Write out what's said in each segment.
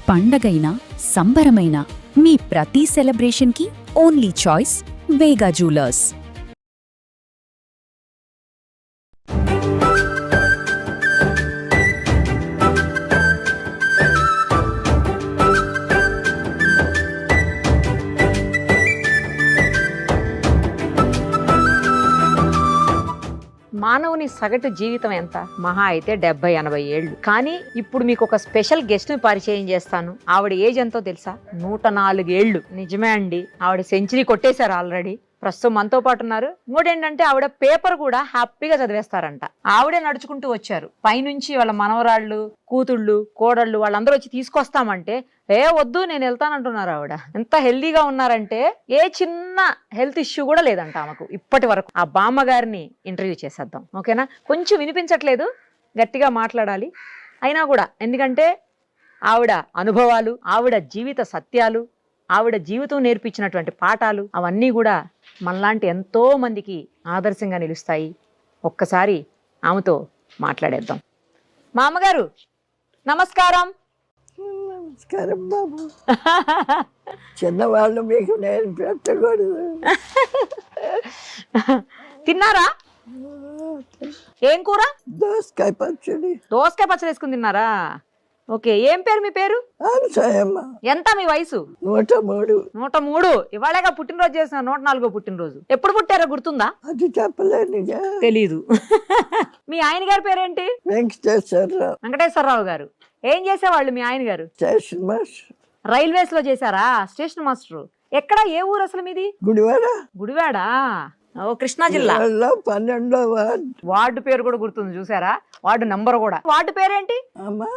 పండగైనా సంబరమైనా మీ ప్రతి సెలబ్రేషన్కి only choice వేగా jewellers. మానవుని సగటు జీవితం ఎంత? మహా అయితే 70-80 ఏళ్ళు. కానీ ఇప్పుడు మీకు ఒక స్పెషల్ గెస్ట్ ని పరిచయం చేస్తాను. ఆవిడ ఏజ్ ఎంతో తెలుసా? 104 ఏళ్ళు. నిజమే అండి, ఆవిడ సెంచరీ కొట్టేశారు ఆల్రెడీ. ప్రస్తుతం మనతో పాటు ఉన్నారు. ఇంకోటేంటంటే ఆవిడ పేపర్ కూడా హ్యాపీగా చదివేస్తారంట. ఆవిడే నడుచుకుంటూ వచ్చారు. పైనుంచి వాళ్ళ మనవరాళ్ళు, కూతుళ్ళు, కోడళ్ళు వాళ్ళందరూ వచ్చి తీసుకొస్తామంటే వద్దు నేను వెళ్తానంటున్నారు. ఆవిడ ఎంత హెల్దీగా ఉన్నారంటే ఏ చిన్న హెల్త్ ఇష్యూ కూడా లేదంట ఆమెకు ఇప్పటి వరకు. ఆ బామ్మ గారిని ఇంటర్వ్యూ చేసేద్దాం, ఓకేనా? కొంచెం వినిపించట్లేదు, గట్టిగా మాట్లాడాలి అయినా కూడా, ఎందుకంటే ఆవిడ అనుభవాలు, ఆవిడ జీవిత సత్యాలు, ఆవిడ జీవితం నేర్పించినటువంటి పాఠాలు అవన్నీ కూడా మనలాంటి ఎంతో మందికి ఆదర్శంగా నిలుస్తాయి. ఒక్కసారి ఆమెతో మాట్లాడేద్దాం. మా అమ్మగారు నమస్కారం. నమస్కారం బాబు. చిన్నవాళ్ళు మీకు నేను పెట్టకూడదు. తిన్నారా? ఏం కూర? దోసకాయ పచ్చడి. దోసకాయ పచ్చడి వేసుకుని తిన్నారా? ఓకే. ఏం పేరు మీ పేరు? అనసూయమ్మ. ఎంత మీ వయసు? 103. 103. ఇవాళగా పుట్టినరోజు చేసిన 104 పుట్టినరోజు. ఎప్పుడు పుట్టారో గుర్తుందా? అది చెప్పలేనుగా. తెలీదు. మీ ఆయన గారి పేరేంటి? వెంకటేశ్వరరావు. వెంకటేశ్వరరావు గారు. ఏం చేసేవాళ్ళు మీ ఆయన గారు? Station master. రైల్వేస్ లో చేశారా? Station master. ఎక్కడ? ఏ ఊరు అసలు మీది? గుడివాడ. గుడివాడా? ఓ, కృష్ణా జిల్లా. 12వ వార్డు. వార్డు పేరు కూడా గుర్తుంది చూసారా? వార్డు నంబర్ కూడా. వార్డు పేరేంటి?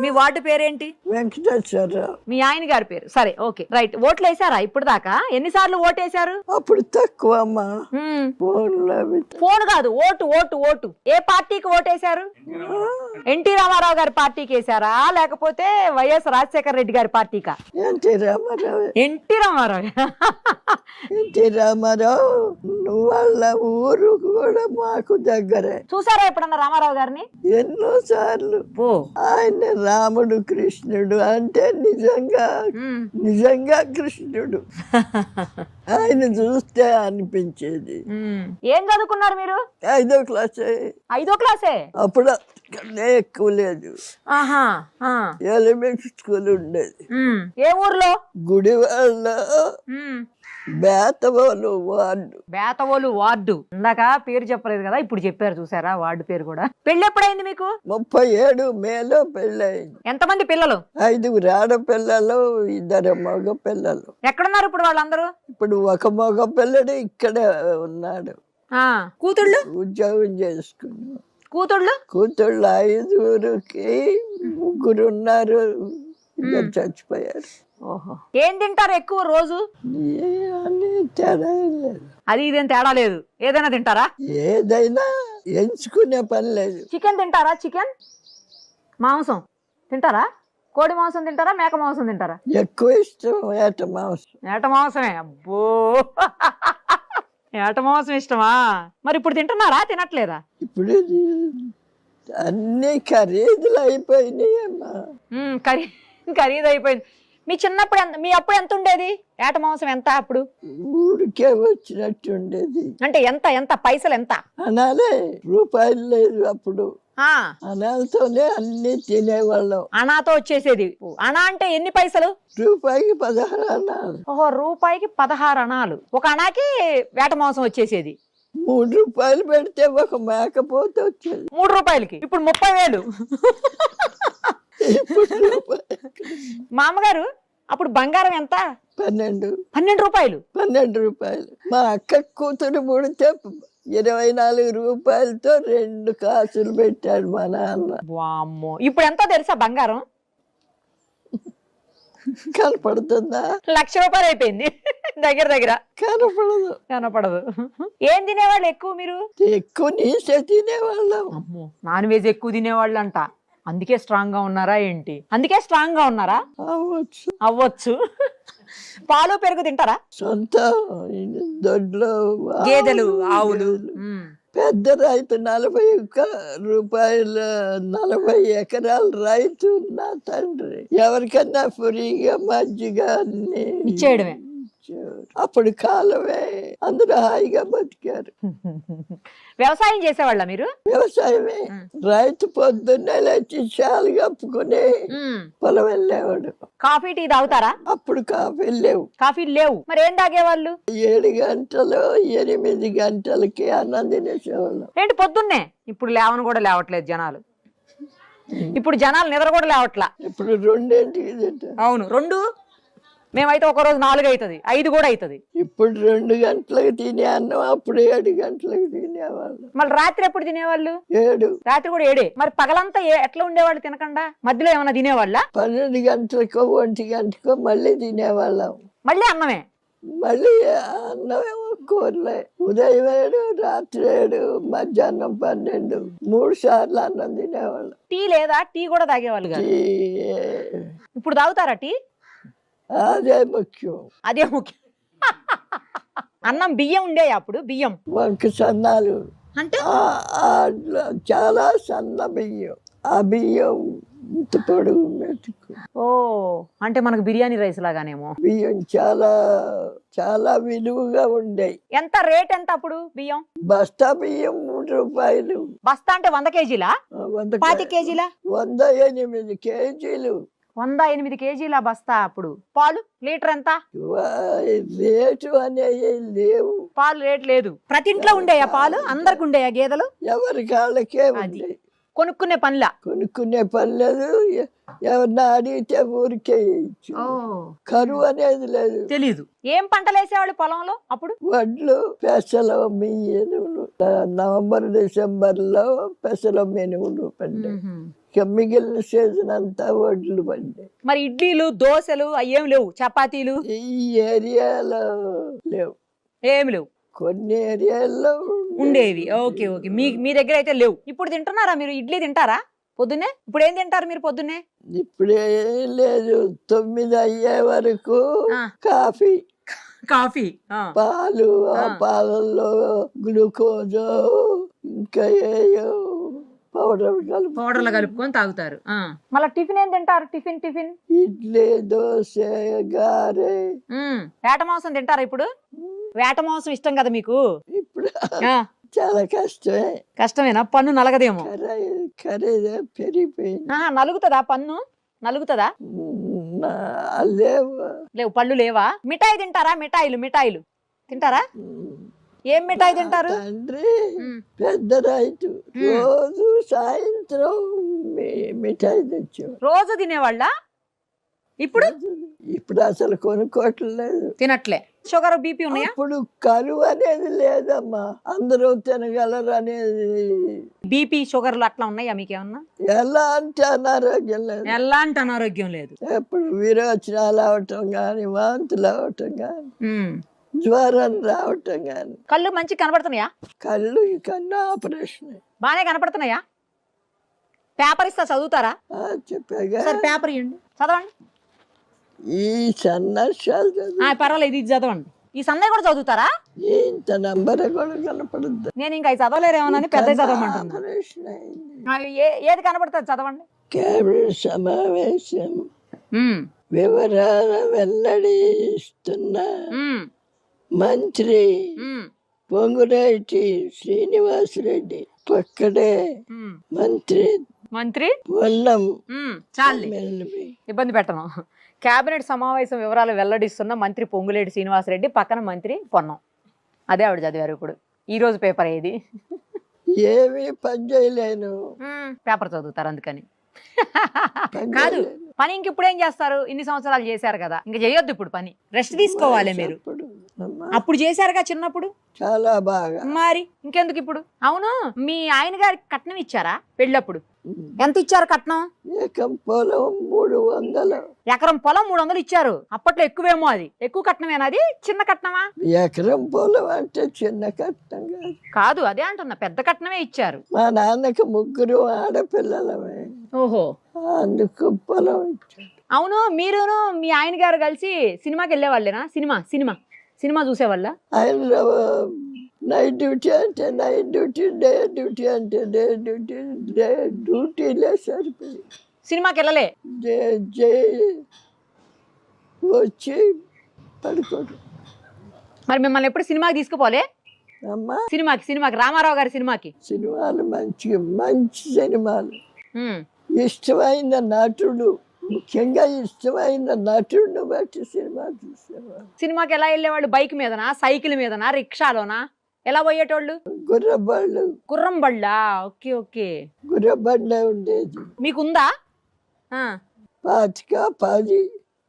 మీ వార్డు పేరేంటి? వెంకటేశ్వరరావు. మీ ఆయన గారి పేరు. సరే, ఓకే, రైట్. ఓట్లు వేసారా ఇప్పుడు దాకా? ఎన్నిసార్లు ఓటేశారు? అప్పుడు తక్కువ అమ్మా. ఫోన్ కాదు, ఓటు ఓటు ఓటు. ఏ పార్టీకి ఓటేశారు? ఎన్టీ రామారావు గారి పార్టీకి వేసారా, లేకపోతే వైఎస్ రాజశేఖర రెడ్డి గారి పార్టీకా? NT Ramarao. NT Ramarao. NT Ramarao వాళ్ళ ఊరు కూడా మాకు దగ్గరే. చూసారా ఎప్పుడన్నా రామారావు గారిని? ఎన్నో సార్లు. ఆయన రాముడు కృష్ణుడు అంటే నిజంగా కృష్ణుడు. ఆయన చూస్తే అనిపించేది. ఏం చదువుకున్నారు మీరు? 5వ క్లాసే. 5వ క్లాసే? అప్పుడు ఎక్కువ లేదు. ఎలిమెంటరీ స్కూల్ ఉండేది. ఏ ఊర్లో? గుడివాళ్ళ బేతవోలు వార్డు. బేతవోలు వార్డు. ఇందాక పేరు చెప్పలేదు కదా, ఇప్పుడు చెప్పారు చూసారా వార్డు పేరు కూడా. పెళ్లి ఎప్పుడైంది మీకు? 37 మేలో పెళ్ళయింది. ఎంతమంది పిల్లలు? 5 ఆడపిల్లలు, 2 మగ పిల్లలు. ఎక్కడున్నారు ఇప్పుడు వాళ్ళందరూ? ఇప్పుడు ఒక మగ పిల్లడు ఇక్కడే ఉన్నాడు. కూతుళ్ళు? ఉద్యోగం చేసుకున్నాడు. కూతుళ్ళు? కూతుళ్ళు 5కి 3 ఉన్నారు, 2 చచ్చిపోయారు. ఓహో. ఏం తింటారు ఎక్కువ రోజు? తేడా లేదు. అది ఇదేం తేడా లేదు, ఏదైనా తింటారా? ఏదైనా ఎంచుకునే పని లేదు. చికెన్ తింటారా? చికెన్ మాంసం తింటారా? కోడి మాంసం తింటారా? మేక మాంసం తింటారా? ఎక్కువ ఇష్టం ఏట మాంసం. ఏట మాంసమే. అబ్బో, ఏట మాంసం ఇష్టమా? మరి ఇప్పుడు తింటున్నారా, తినట్లేదా? ఇప్పుడు అన్ని ఖరీదులు అయిపోయినాయి అమ్మా. ఖరీదు అయిపోయింది. మీ చిన్నప్పుడు మీ అప్పుడు ఎంత ఉండేది ఏట మాంసం? ఎంత అప్పుడు? ఊరికే వచ్చినట్టు ఉండేది. అంటే ఎంత ఎంత పైసలు ఎంత? అనాలే రూపాయలు లేదు అప్పుడు. అనాలతోనే అన్ని తినేవాళ్ళం. అనాతో వచ్చేసేది. అనా అంటే ఎన్ని పైసలు? రూపాయికి 16 అనాలు. ఓహో, రూపాయికి 16 అనాలు. ఒక అనాకి వేట మాంసం వచ్చేసేది. 3 రూపాయలు పెడితే ఒక మేకపోతే వచ్చేది. 3 రూపాయలకి ఇప్పుడు 30,000. మా అమ్మగారు అప్పుడు బంగారం ఎంత? 12 రూపాయలు. 12 రూపాయలు. మా అక్క కూతురు పుడితే 24 రూపాయలతో 2 కాసులు పెట్టాడు మా నాన్న. వామ్మో, ఇప్పుడు ఎంతో తెలుసా బంగారం? కనపడుతుందా? 1,00,000 రూపాయలు అయిపోయింది దగ్గర దగ్గర. కనపడదు. ఏం తినేవాళ్ళు ఎక్కువ మీరు? ఎక్కువ నీసే తినేవాళ్ళం. అమ్మో, నాన్ వెజ్ ఎక్కువ తినేవాళ్ళు అంట. అందుకే స్ట్రాంగ్ గా ఉన్నారా ఏంటి? అందుకే స్ట్రాంగ్ గా ఉన్నారా? అవ్వచ్చు. పాలు పెరుగు తింటారా? సొంత దొడ్లో గేదెలు, ఆవులు. పెద్ద రైతు 40 రూపాయల 40 ఎకరాల రైతు నా తండ్రి. ఎవరికన్నా ఫ్రీగా మజ్జిగ అన్ని ఇచ్చేయడమే. అప్పుడు కాలమే, అందరూ హాయిగా బతికారు. వ్యవసాయం చేసేవాళ్ళ మీరు? వ్యవసాయమే. రైతు పొద్దున్నే లేచి చాలు కప్పుకుని పొలం వెళ్ళేవాడు. కాఫీ టీ తాగుతారా? అప్పుడు కాఫీ లేవు. కాఫీ లేవు, మరి ఏం తాగేవాళ్ళు? 7 గంటలు 8 గంటలకి అన్నం తినేసేవాళ్ళం. ఏంటి పొద్దున్నే? ఇప్పుడు లేవను కూడా లేవట్లేదు జనాలు. ఇప్పుడు జనాలు నిద్ర కూడా లేవట్లా. ఇప్పుడు 2ంటికి తింటారు. అవును, 2. మేమైతే ఒక రోజు 4 అవుతుంది, 5 కూడా అవుతుంది. ఇప్పుడు 2 గంటలకు తినే అన్నం అప్పుడు 7 గంటలకు తినేవాళ్ళు. మళ్ళీ రాత్రి ఎప్పుడు తినేవాళ్ళు? 7. రాత్రి కూడా 7. మరి పగలంతా ఎట్లా ఉండేవాళ్ళు తినకుండా? మధ్యలో ఏమైనా తినేవాళ్ళ? 12 గంటలకో 1 గంటకో మళ్ళీ తినేవాళ్ళం. మళ్ళీ అన్నమే? మళ్ళీ అన్నమేమో కూరలే. ఉదయం 7, రాత్రి 7, మధ్యాహ్నం 12, 3 సార్లు అన్నం తినేవాళ్ళం. టీ లేదా? టీ కూడా తాగేవాళ్ళు కాదు. ఇప్పుడు తాగుతారా టీ? అదే ముఖ్యం. అదే ముఖ్యం. అన్నం బియ్యం ఉండేవి అప్పుడు? బియ్యం వంక సన్నాలు అంటే చాలా సన్న బియ్యం. ఆ బియ్యం ఇంత పొడుగు మెతుకు. ఓ, అంటే మనకు బిర్యానీ రైస్ లాగానేమో. బియ్యం చాలా చాలా విలువగా ఉండేవి. ఎంత రేట్ ఎంత అప్పుడు బియ్యం? బస్తా బియ్యం 3 రూపాయలు. బస్తా అంటే 100 కేజీలా? 5 కేజీలా? 108 కేజీలు. 108 కేజీల బస్తా. అప్పుడు పాలు లీటర్ ఎంత? రేటు అనేవి లేవు. పాలు రేట్ లేదు. ప్రతి ఇంట్లో ఉండేయా పాలు? అందరికి ఉండేయా గేదెలు? ఎవరి కాళ్ళకే ఉంది. కొనుక్కునే పనిలా? కొనుక్కునే పని లేదు. ఎవరిని అడిగితే ఊరికే ఇచ్చు. కరువు అనేది లేదు. తెలీదు. ఏం పంటలు వేసేవాళ్ళు పొలంలో అప్పుడు? వడ్లు, పెసలు, మినువులు. నవంబర్ డిసెంబర్లో పెసలు మినువులు పండాయి. మిగిలిన సీజన్ అంతా వడ్లు పండాయి. మరి ఇడ్లీలు దోశలు అయ్యేం లేవు? చపాతీలు ఈ ఏరియాలో లేవు. ఏమి లేవు. కొన్ని ఏరియాల్లో ఉండేవి. Okay okay. మీ దగ్గర అయితే లేవు. ఇప్పుడు తింటున్నారా మీరు? ఇడ్లీ తింటారా పొద్దున్నే? ఇప్పుడు ఏం తింటారు మీరు పొద్దున్నే? ఇప్పుడే లేదు. 9 అయ్యే వరకు కాఫీ. కాఫీ, పాలు. ఆ పాలల్లో గ్లూకోజ్ ఇంకా ఏయో పౌడర్లు కలుపుకొని తాగుతారు. మళ్ళీ టిఫిన్ ఏం తింటారు? టిఫిన్ ఇడ్లీ, దోశ, గారె. వేట మాంసం తింటారా ఇప్పుడు? వేట మాంసం ఇష్టం కదా మీకు? ఇప్పుడు చాలా కష్టమే. కష్టమేనా? పన్ను నలగదేమో. ఖరీదు పెరిగిపోయింది. నలుగుతుందా పన్ను? నలుగుతుందా? లేవు. పళ్ళు లేవా? మిఠాయి తింటారా? మిఠాయిలు తింటారా? ఏం మిఠాయి తింటారు? తండ్రి పెద్ద రైతు. రోజు సాయంత్రం మిఠాయి తెచ్చారు. రోజు తినేవాళ్ళ? ఇప్పుడు అసలు కొనుక్కోవట్లేదు. తినట్లే. షుగర్ బీపీ ఉన్నాయా? ఇప్పుడు కరువు అనేది లేదమ్మా. అందరూ తినగలరు అనేది. బీపీ షుగర్లు అట్లా ఉన్నాయా మీకేమన్నా? ఎలాంటి అనారోగ్యం లేదు. ఎలాంటి అనారోగ్యం లేదు. ఎప్పుడు విరోచనాలు అవటం గాని, వాంతులు అవటం గాని, జ్వరం రావటం గాని. కళ్ళు మంచి కనపడుతున్నాయా? కన్ను ఆపరేషన్ బానే కనపడుతున్నాయా? పేపర్ ఇస్తా, చదువుతారా? చెప్పాగా. పేపర్ ఇవ్వండి, చదవండి. ఈ సన్నాసాలు పర్వాలేదు, ఇది చదవండి. ఈ సన్నయ్య కూడా చదువుతారా? ఇంత నంబర్ కూడా కనపడుద్ది. నేను ఇంకా చదవలేరేమోనని పెద్ద చదవమంటున్నా. ఏది కనపడుతుంది చదవండి. కేబినెట్ సమావేశం వివరాలు వెల్లడిస్తున్న మంత్రి పొంగులేటి శ్రీనివాసరెడ్డి పక్కడే మంత్రి పొన్నం. చాలు, ఇబ్బంది పెట్టను. కేబినెట్ సమావేశం వివరాలు వెల్లడిస్తున్న మంత్రి పొంగులేటి శ్రీనివాసరెడ్డి పక్కన మంత్రి పొన్నం. అదే ఆవిడ చదివారు. ఇప్పుడు ఈ రోజు పేపర్ ఏది? ఏమి పని చేయలేను. పేపర్ చదువుతారు అందుకని. కాదు, పని ఇంక ఇప్పుడు ఏం చేస్తారు? ఇన్ని సంవత్సరాలు చేశారు కదా, ఇంకా చేయొద్దు ఇప్పుడు పని. రెస్ట్ తీసుకోవాలి మీరు. అప్పుడు చేశారుగా చిన్నప్పుడు చాలా బాగా. మరి ఇంకెందుకు ఇప్పుడు? అవును, మీ ఆయన గారికి కట్నం ఇచ్చారా పెళ్ళప్పుడు? ఎంత ఇచ్చారు కట్నం? ఎకరం పొలం 300. ఎకరం పొలం 300 ఇచ్చారు. అప్పట్లో ఎక్కువేమో. అది ఎక్కువ కట్నమేనా? అది చిన్న కట్నమా? ఎకరం పొలం అంటే చిన్న కట్నం కాదు. అదే అంటున్నా, పెద్ద కట్నమే ఇచ్చారు. మా నాన్నకి 3 ఆడపిల్లలమే. ఓహో, అందుకు పొలం ఇచ్చారు. అవును, మీరును మీ ఆయన గారు కలిసి సినిమాకి వెళ్ళేవాళ్ళేనా? సినిమా చూసేవాళ్ళ? ఆయన నైట్ డ్యూటీ అంటే నైట్ డ్యూటీ, డే డ్యూటీ అంటే డే డ్యూటీ, డే డ్యూటీలే సరిపోయి సినిమాకి వెళ్ళలే? వచ్చి పడుకోడు. మరి మిమ్మల్ని ఎప్పుడు సినిమాకి తీసుకుపోలే? అమ్మా సినిమాకి రామారావు గారి సినిమాకి. సినిమాలు మంచి సినిమాలు, ఉమ్. ఇష్టమైన నటుడు, ముఖ్యంగా ఇష్టమైన నటుడిని బట్టి సినిమా చూసేవాళ్ళు. సినిమాకి ఎలా వెళ్ళేవాళ్ళు? బైక్ మీదనా, సైకిల్ మీదనా, రిక్షాలోనా, ఎలా పోయేటోళ్ళు? గుర్రబళ్ళు. గుర్రం బళ్ళా? Okay okay. గుర్రబళ్ళే ఉండేది. మీకుందా? 10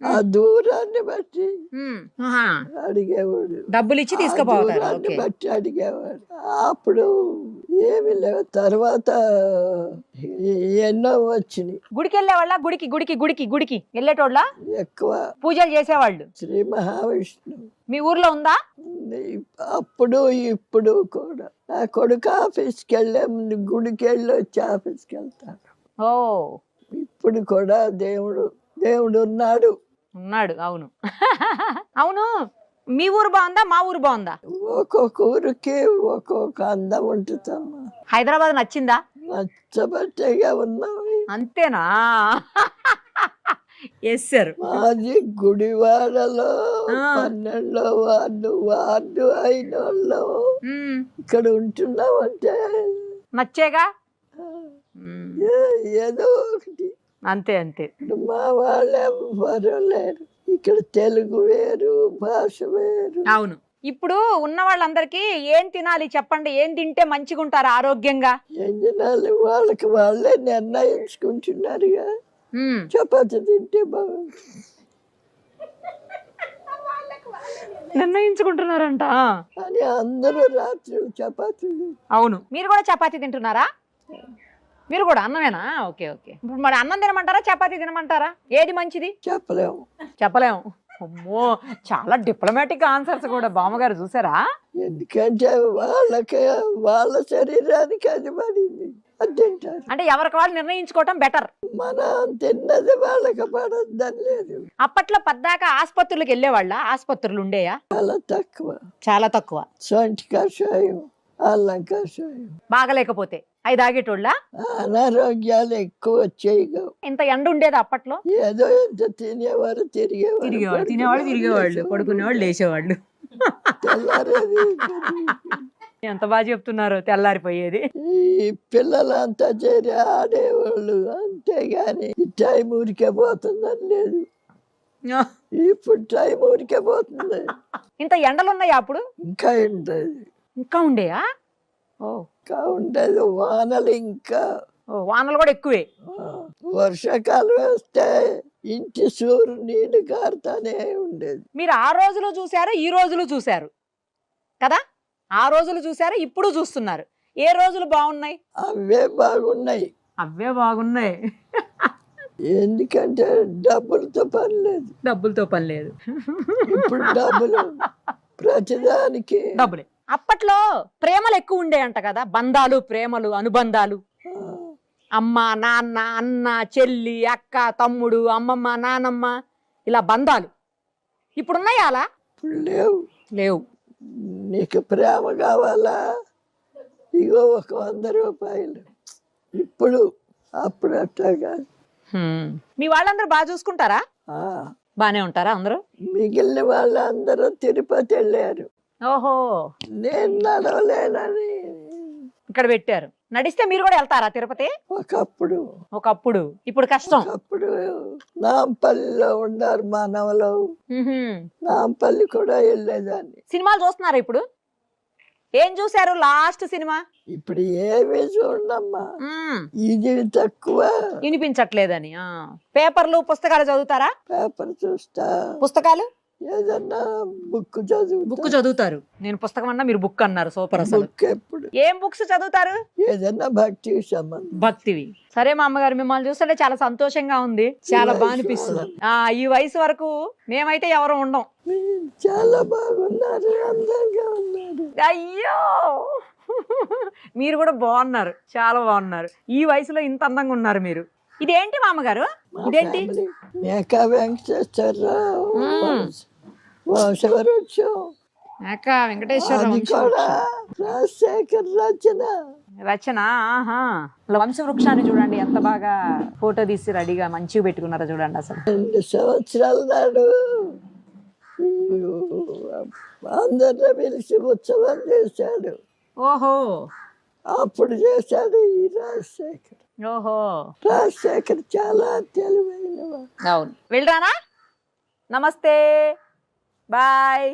ఆ దూరాన్ని బట్టి ఉమ్. ఆహా. అడిగేవాడు. డబ్బులు ఇచ్చి తీసుకుపోతారు. దూరాన్ని ఓకే. బట్టి అడిగేవాడు. అప్పుడు ఏమి లేవు. తర్వాత ఎన్నో వచ్చినాయి. గుడికి వెళ్ళేవాళ్ళ? గుడికి వెళ్ళేటోళ్ళ? ఎక్కువ పూజలు చేసేవాళ్ళు. శ్రీ మహావిష్ణు మీ ఊర్లో ఉందా? అప్పుడు ఇప్పుడు కూడా. నా కొడుకు ఆఫీస్కి వెళ్ళే ముందు గుడికి వెళ్ళి వచ్చి ఆఫీస్కి వెళ్తాడు. ఓ, ఇప్పుడు కూడా దేవుడు ఉన్నాడు. అవును. అవును, మీ ఊరు బాగుందా, మా ఊరు బాగుందా? ఒక్కొక్క ఊరికి ఒక్కొక్క అందం ఉంటుందమ్మా. హైదరాబాద్ నచ్చిందా? నచ్చబట్టేగా ఉన్నాము. అంతేనా? Yes sir. మాది గుడివాడలో 12వ వార్డు అయిన వాళ్ళు ఇక్కడ ఉంటున్నామంటే నచ్చేగా. ఏదో ఒకటి. అంతే. మా వాళ్ళే లేరు ఇక్కడ. తెలుగు వేరు, భాష వేరు. అవును. ఇప్పుడు ఉన్న వాళ్ళందరికీ ఏం తినాలి చెప్పండి? ఏం తింటే మంచిగా ఉంటారు ఆరోగ్యంగా? ఏం తినాలి వాళ్ళకి వాళ్ళే నిర్ణయించుకుంటున్నారుగా. చపాతి తింటే బాగుంటుంది నిర్ణయించుకుంటున్నారంట. అని అందరూ రాత్రి చపాతీ. అవును. మీరు కూడా చపాతీ తింటున్నారా? మీరు కూడా అన్నమేనా? ఓకే. ఇప్పుడు మరి అన్నం తినమంటారా, చపాతీ తినమంటారా? ఏది మంచిది? చెప్పలేము. అమ్మో, చాలా డిప్లొమాటిక్ ఆన్సర్స్ కూడా బామ్మగారు. చూసారా? ఎందుకంటే వాళ్ళ శరీరానికి అది పడింది, అది తింటారు. అంటే ఎవరికి వాళ్ళు నిర్ణయించుకోవటం బెటర్. మనం తిన్నది వాళ్ళకి పడద్దని లేదు. అప్పట్లో పద్దాక ఆసుపత్రులకు వెళ్ళేవాళ్ళ? ఆసుపత్రులు ఉండేయా? చాలా తక్కువ. సొంటి కషాయం, అల్లం కషాయం. బాగలేకపోతే అవి తాగేటోళ్ళ? అనారోగ్యాలు ఎక్కువ వచ్చేయగా. ఇంత ఎండ ఉండేది అప్పట్లో? ఏదో ఎంత తినేవారు, తిరిగేవాళ్ళు, పడుకునేవాళ్ళు, లేచేవాళ్ళు. ఎంత బాగా చెప్తున్నారు. తెల్లారిపోయేది. ఈ పిల్లలంతా చేరి ఆడేవాళ్ళు, అంతేగాని టైం ఊరికే పోతుందని లేదు. ఇప్పుడు టైం ఊరికే పోతుంది. ఇంత ఎండలు ఉన్నాయా అప్పుడు? ఇంకా ఉండేయా? ఇంకా ఉండేది. వానలు కూడా ఎక్కువే. వర్షాకాలం వేస్తే ఇంటి సూరు నీళ్లు కారుతానే ఉండేది. మీరు ఆ రోజులు చూసారు, ఈ రోజులు చూసారు కదా? ఆ రోజులు చూసారు, ఇప్పుడు చూస్తున్నారు. ఏ రోజులు బాగున్నాయి? అవే బాగున్నాయి. ఎందుకంటే డబ్బులతో పని లేదు. ఇప్పుడు డబ్బులు ప్రతిదానికి డబ్బులే. అప్పట్లో ప్రేమలు ఎక్కువ ఉండేయంట కదా? బంధాలు, ప్రేమలు, అనుబంధాలు. అమ్మ, నాన్న, అన్న, చెల్లి, అక్క, తమ్ముడు, అమ్మమ్మ, నానమ్మ, ఇలా బంధాలు. ఇప్పుడున్నాయా అలా? లేవు. నీకు ప్రేమ కావాలా? ఇగో 100 రూపాయలు. ఇప్పుడు అప్పుడు అట్లా కాదు. మీ వాళ్ళందరూ బాగా చూసుకుంటారా? బానే ఉంటారా అందరూ? మిగిలిన వాళ్ళందరూ తిరుపతి వెళ్ళారు. ఓహో, నేను నడవలేనని ఇక్కడ పెట్టారు. నడిస్తే మీరు కూడా వెళ్తారా తిరుపతి? ఒకప్పుడు. ఇప్పుడు కష్టం. అప్పుడు నాంపల్లిలో ఉన్నారు మానవులు. నాంపల్లి కూడా వెళ్ళేదాన్ని. సినిమాలు చూస్తున్నారా ఇప్పుడు? ఏం చూసారు లాస్ట్ సినిమా? ఇప్పుడు ఏమీ చూడమ్మా, ఇది తక్కువ. వినిపించట్లేదని. పేపర్లు, పుస్తకాలు చదువుతారా? పేపర్ చూస్తా. పుస్తకాలు ఏదన్నా బుక్ చదువుతారు. నేను పుస్తకం అన్నా, మీరు బుక్ అన్నారు. సూపర్. అసలు ఎప్పుడు ఏం బుక్స్ చదువుతారు? ఏదన్నా భక్తివి. సరే మా అమ్మగారు, మిమ్మల్ని చూస్తుంటే చాలా సంతోషంగా ఉంది, చాలా బాగా అనిపిస్తుంది. ఈ వయసు వరకు మేమైతే ఎవరు ఉండం. చాలా బాగున్నారు, అందంగా ఉన్నారు. అయ్యో, మీరు కూడా బాగున్నారు, చాలా బాగున్నారు. ఈ వయసులో ఇంత అందంగా ఉన్నారు మీరు. ఇదేంటి మామగారు? ఇదేంటి? మేకా వెంకటేశ్వరరావు వంశవృక్షం. అక్క వెంకటేశ్వర అది కూడా వంశవృక్షం. రాజశేఖర్ రచన. రచన. ఆహా. అలా వంశవృక్షాన్ని చూడండి ఎంత బాగా ఫోటో తీసి రెడీగా మంచిగా పెట్టుకున్నారో చూడండి అసలు. 2 సంవత్సరాల నాడు అందరిని పిలిచి ఉత్సవం చేశాడు. ఓహో. అప్పుడు చేశాడు ఈ రాజశేఖర్. ఓహో. రాజశేఖర్ చాలా తెలివైన అవును. వెళ్ళరానా. నమస్తే. బాయ్.